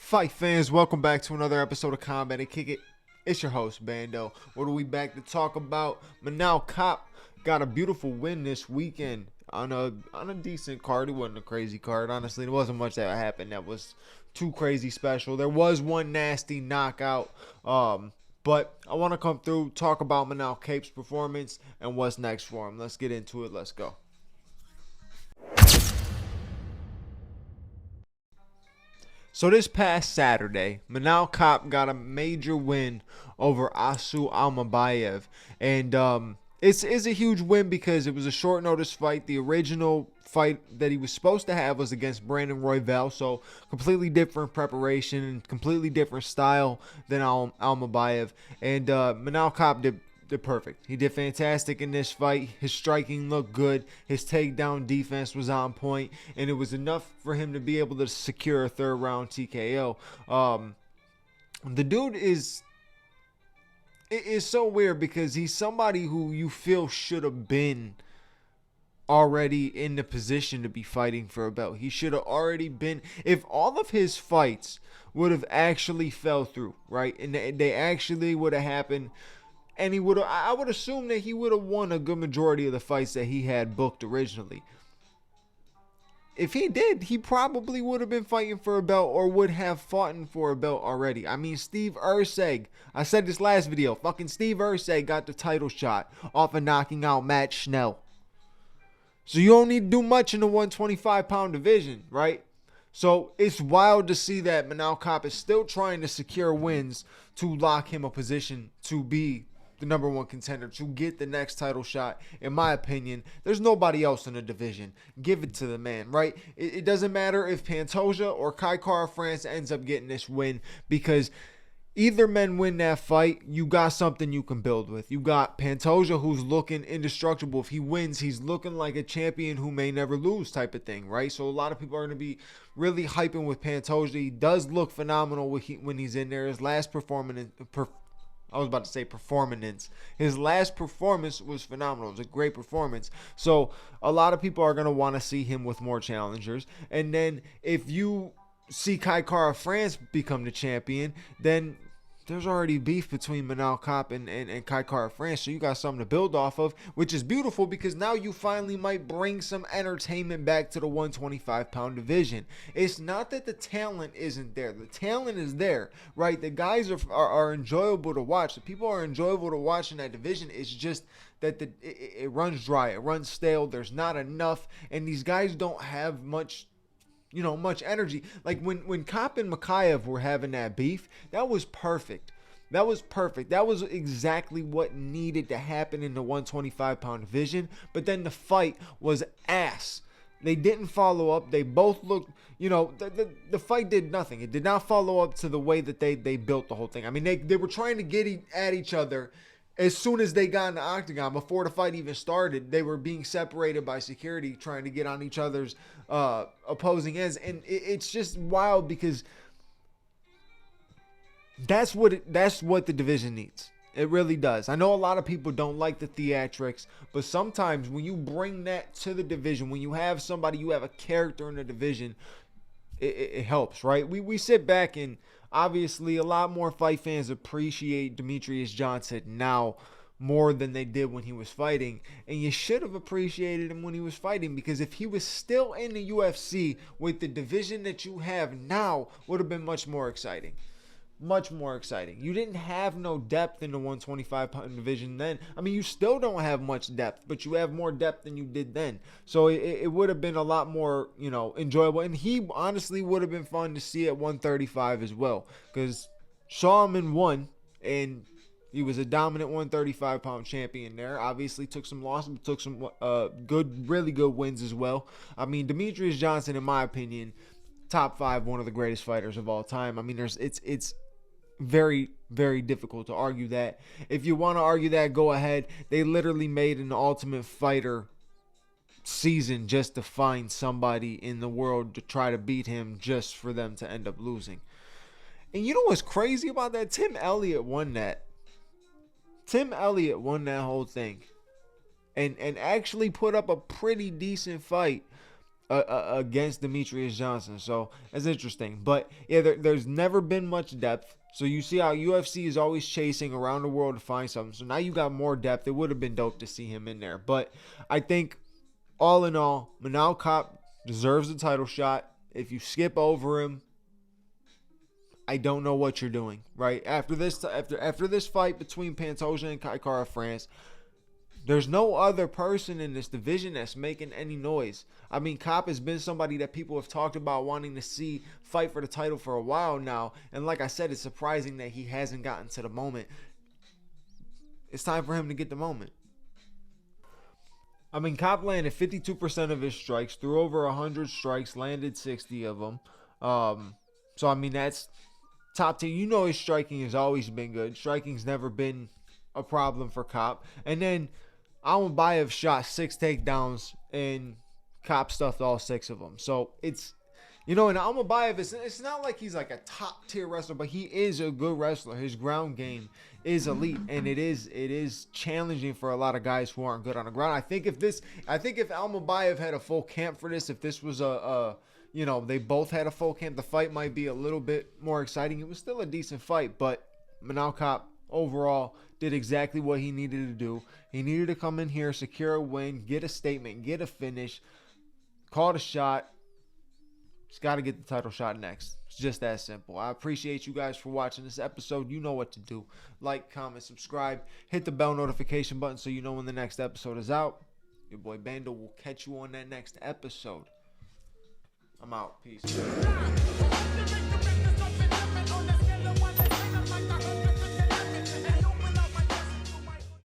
Fight fans, welcome back to another episode of Combat and Kick It. It's your host, Bando. What are we back to talk about? MANEL KAPE got a beautiful win this weekend on a decent card. It wasn't a crazy card. Honestly, there wasn't much that happened that was too crazy special. There was one nasty knockout, but I want to come through, talk about MANEL KAPE's performance and what's next for him. Let's get into it. Let's go. So this past Saturday, MANEL KAPE got a major win over Asu Almabayev. And it's a huge win because it was a short notice fight. The original fight that he was supposed to have was against Brandon Royval. So completely different preparation and completely different style than Almabayev. And MANEL KAPE did perfect. He did fantastic in this fight. His striking looked good. His takedown defense was on point, and it was enough for him to be able to secure a third round TKO. The dude is so weird because he's somebody who you feel should have been already in the position to be fighting for a belt. He should have already been, if all of his fights would have actually fell through, right? And they actually would have happened. And I would assume that he would have won a good majority of the fights that he had booked originally. If he did, he probably would have been fighting for a belt or would have fought for a belt already. I mean, Steve Erceg, I said this last video, fucking Steve Erceg got the title shot off of knocking out Matt Schnell. So you don't need to do much in the 125-pound division, right? So it's wild to see that MANEL KAPE is still trying to secure wins to lock him a position to be the number one contender, to get the next title shot. In my opinion, there's nobody else in the division. Give it to the man, right? It doesn't matter if Pantoja or Kai Kara-France ends up getting this win, because either men win that fight, you got something you can build with. You got Pantoja, who's looking indestructible. If he wins, he's looking like a champion who may never lose type of thing, right? So a lot of people are going to be really hyping with Pantoja. He does look phenomenal when he's in there. His last performance, His last performance was phenomenal. It was a great performance. So a lot of people are going to want to see him with more challengers. And then if you see Kai Kara-France become the champion, then there's already beef between MANEL KAPE and Kai Kara-France, so you got something to build off of, which is beautiful because now you finally might bring some entertainment back to the 125-pound division. It's not that the talent isn't there. The talent is there, right? The guys are enjoyable to watch. The people are enjoyable to watch in that division. It's just that it runs dry. It runs stale. There's not enough, and these guys don't have much energy. Like when KAPE and Makayev were having that beef, that was perfect. That was perfect. That was exactly what needed to happen in the 125-pound division. But then the fight was ass. They didn't follow up. They both looked, the fight did nothing. It did not follow up to the way that they built the whole thing. I mean, they were trying to get at each other. As soon as they got in the octagon, before the fight even started, they were being separated by security, trying to get on each other's opposing ends. And it's just wild because that's what the division needs. It really does. I know a lot of people don't like the theatrics, but sometimes when you bring that to the division, when you have somebody, you have a character in the division, it helps, right? We sit back and obviously a lot more fight fans appreciate Demetrius Johnson now more than they did when he was fighting. And you should have appreciated him when he was fighting, because if he was still in the UFC with the division that you have now, would have been much more exciting. Much more exciting. You didn't have no depth in the 125-pound division then. I mean, you still don't have much depth, but you have more depth than you did then. So it would have been a lot more, enjoyable. And he honestly would have been fun to see at 135 as well, because saw him in one, and He was a dominant 135-pound champion there. Obviously took some losses, but took some really good wins as well. I mean, Demetrius Johnson, in my opinion, top 5, one of the greatest fighters of all time. I mean, it's very, very difficult to argue that. If you want to argue that, go ahead. They literally made an Ultimate Fighter season just to find somebody in the world to try to beat him, just for them to end up losing. And you know what's crazy about that? Tim Elliott won that. Tim Elliott won that whole thing, and actually put up a pretty decent fight against Demetrius Johnson. So that's interesting. But yeah, there's never been much depth. So you see how UFC is always chasing around the world to find something. So now you got more depth. It would have been dope to see him in there. But I think all in all, Manel Kape deserves the title shot. If you skip over him, I don't know what you're doing, right? After this fight between Pantoja and Kai Kara-France, there's no other person in this division that's making any noise. I mean, Kape has been somebody that people have talked about wanting to see fight for the title for a while now. And like I said, it's surprising that he hasn't gotten to the moment. It's time for him to get the moment. I mean, Kape landed 52% of his strikes, threw over 100 strikes, landed 60 of them. So, I mean, that's top tier. You know his striking has always been good. Striking's never been a problem for Kape. And then Almabayev shot 6 takedowns, and Kape stuffed all 6 of them. So it's, you know, and Almabayev, it's not like he's like a top tier wrestler, but he is a good wrestler. His ground game is elite, and it is challenging for a lot of guys who aren't good on the ground. I think if Almabayev had a full camp for this, if this was you know, they both had a full camp, the fight might be a little bit more exciting. It was still a decent fight, but Manel Kape overall did exactly what he needed to do. He needed to come in here, secure a win, get a statement, get a finish, call the shot. Just got to get the title shot next. It's just that simple. I appreciate you guys for watching this episode. You know what to do. Like, comment, subscribe, hit the bell notification button so you know when the next episode is out. Your boy Bando will catch you on that next episode. I'm out. Peace.